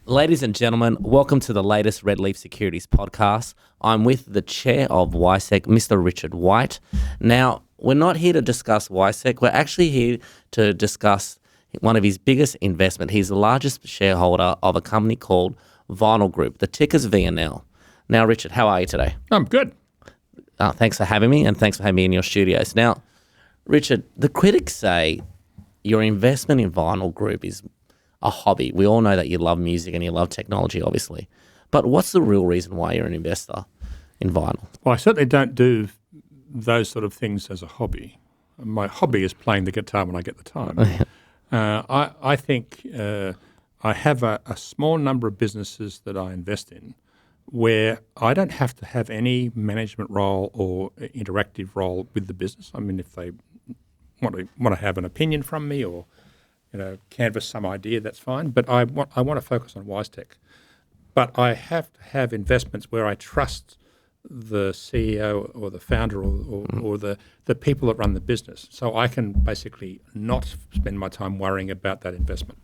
Ladies and gentlemen, welcome to the latest Red Leaf Securities Podcast. I'm with the chair of WiseTech, Mr. Richard White. Now, we're not here to discuss WiseTech. We're actually here to discuss one of his biggest investment. He's the largest shareholder of a company called Vinyl Group. The ticker's VNL. Now, Richard, how are you today? I'm good. Thanks for having me, and thanks for having me in your studios. Now, Richard, the critics say your investment in Vinyl Group is a hobby. We all know that you love music and you love technology, obviously. But what's the real reason why you're an investor in vinyl? Well, I certainly don't do those sort of things as a hobby. My hobby is playing the guitar when I get the time. I think I have a small number of businesses that I invest in where I don't have to have any management role or interactive role with the business. I mean, if they want to have an opinion from me or canvass some idea, that's fine. But I want to focus on WiseTech. But I have to have investments where I trust the CEO or the founder or the people that run the business. So I can basically not spend my time worrying about that investment.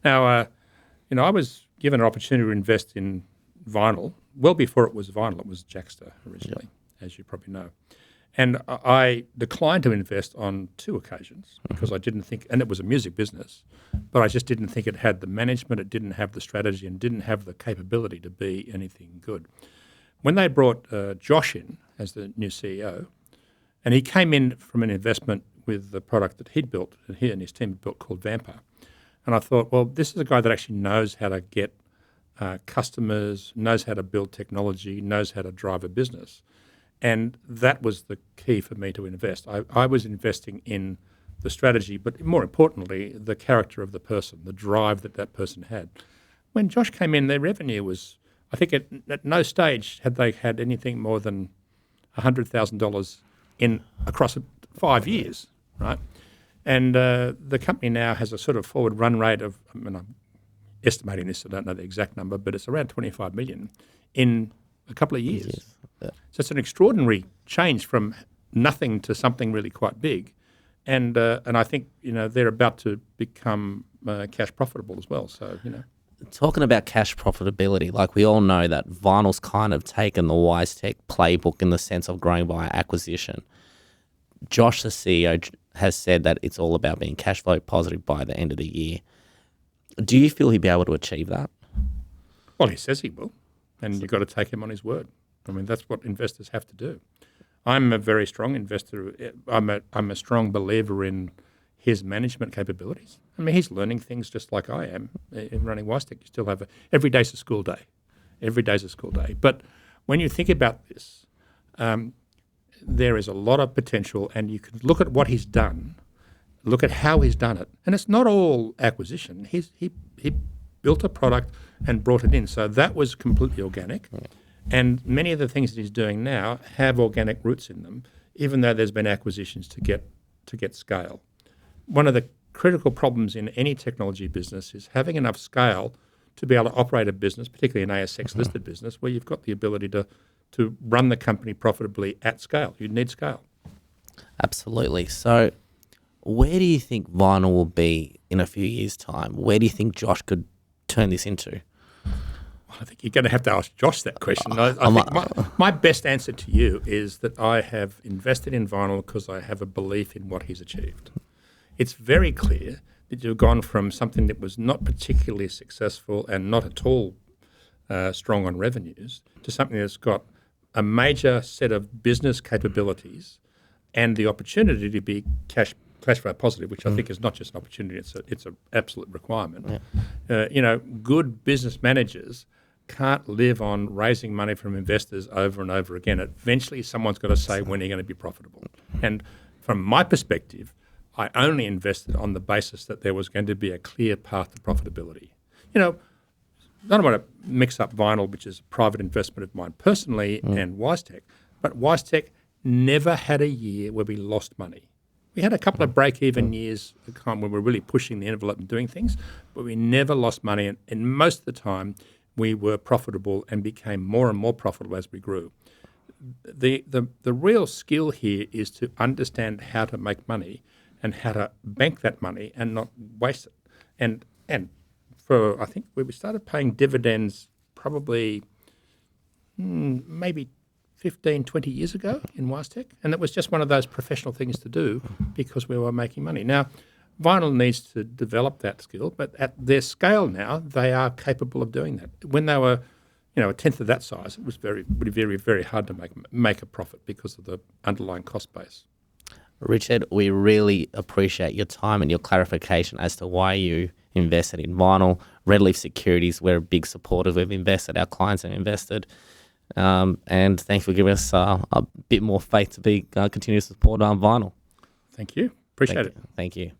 Now, I was given an opportunity to invest in vinyl well before it was vinyl. It was Jackster originally, as you probably know. And I declined to invest on 2 occasions because I didn't think, and it was a music business, but I just didn't think it had the management, it didn't have the strategy, and didn't have the capability to be anything good. When they brought Josh in as the new CEO, and he came in from an investment with the product that he'd built, and he and his team had built called Vampire. And I thought, well, this is a guy that actually knows how to get customers, knows how to build technology, knows how to drive a business. And that was the key for me to invest. I was investing in the strategy, but more importantly, the character of the person, the drive that person had. When Josh came in, their revenue was, I think at no stage had they had anything more than $100,000 across 5 years, right? And the company now has a sort of forward run rate of, I'm estimating this, I don't know the exact number, but it's around 25 million in a couple of years. Yeah. So it's an extraordinary change from nothing to something really quite big, and I think they're about to become cash profitable as well. So Talking about cash profitability, like we all know that vinyl's kind of taken the WiseTech playbook in the sense of growing by acquisition. Josh, the CEO, has said that it's all about being cash flow positive by the end of the year. Do you feel he'll be able to achieve that? Well, he says he will, and you've got to take him on his word. I mean, that's what investors have to do. I'm a very strong investor. I'm a strong believer in his management capabilities. I mean, he's learning things just like I am in running WiseTech. You still have every day's a school day. Every day's a school day. But when you think about this, there is a lot of potential, and you can look at what he's done, look at how he's done it, and it's not all acquisition. He built a product and brought it in, so that was completely organic. Yeah. And many of the things that he's doing now have organic roots in them, even though there's been acquisitions to get scale. One of the critical problems in any technology business is having enough scale to be able to operate a business, particularly an ASX-listed business, where you've got the ability to run the company profitably at scale. You need scale. Absolutely. So where do you think vinyl will be in a few years' time? Where do you think Josh could turn this into? I think you're going to have to ask Josh that question. I think my best answer to you is that I have invested in vinyl because I have a belief in what he's achieved. It's very clear that you've gone from something that was not particularly successful and not at all strong on revenues to something that's got a major set of business capabilities and the opportunity to be cash flow positive, which I think is not just an opportunity, it's an absolute requirement. Yeah. Good business managers can't live on raising money from investors over and over again. Eventually, someone's got to say when you're going to be profitable. And from my perspective, I only invested on the basis that there was going to be a clear path to profitability. I don't want to mix up vinyl, which is a private investment of mine personally, and WiseTech, but WiseTech never had a year where we lost money. We had a couple of break-even years at the time when we were really pushing the envelope and doing things, but we never lost money, and most of the time we were profitable and became more and more profitable as we grew. The real skill here is to understand how to make money and how to bank that money and not waste it. And I think we started paying dividends probably maybe 15, 20 years ago in WiseTech, and it was just one of those professional things to do because we were making money. Now, Vinyl needs to develop that skill, but at their scale now, they are capable of doing that. When they were, a tenth of that size, it was very, very, very hard to make a profit because of the underlying cost base. Richard, we really appreciate your time and your clarification as to why you invested in Vinyl. Red Leaf Securities, we're big supporters. We've invested, our clients have invested. And thanks for giving us a bit more faith to continue to support Vinyl. Thank you. Appreciate it. Thank you.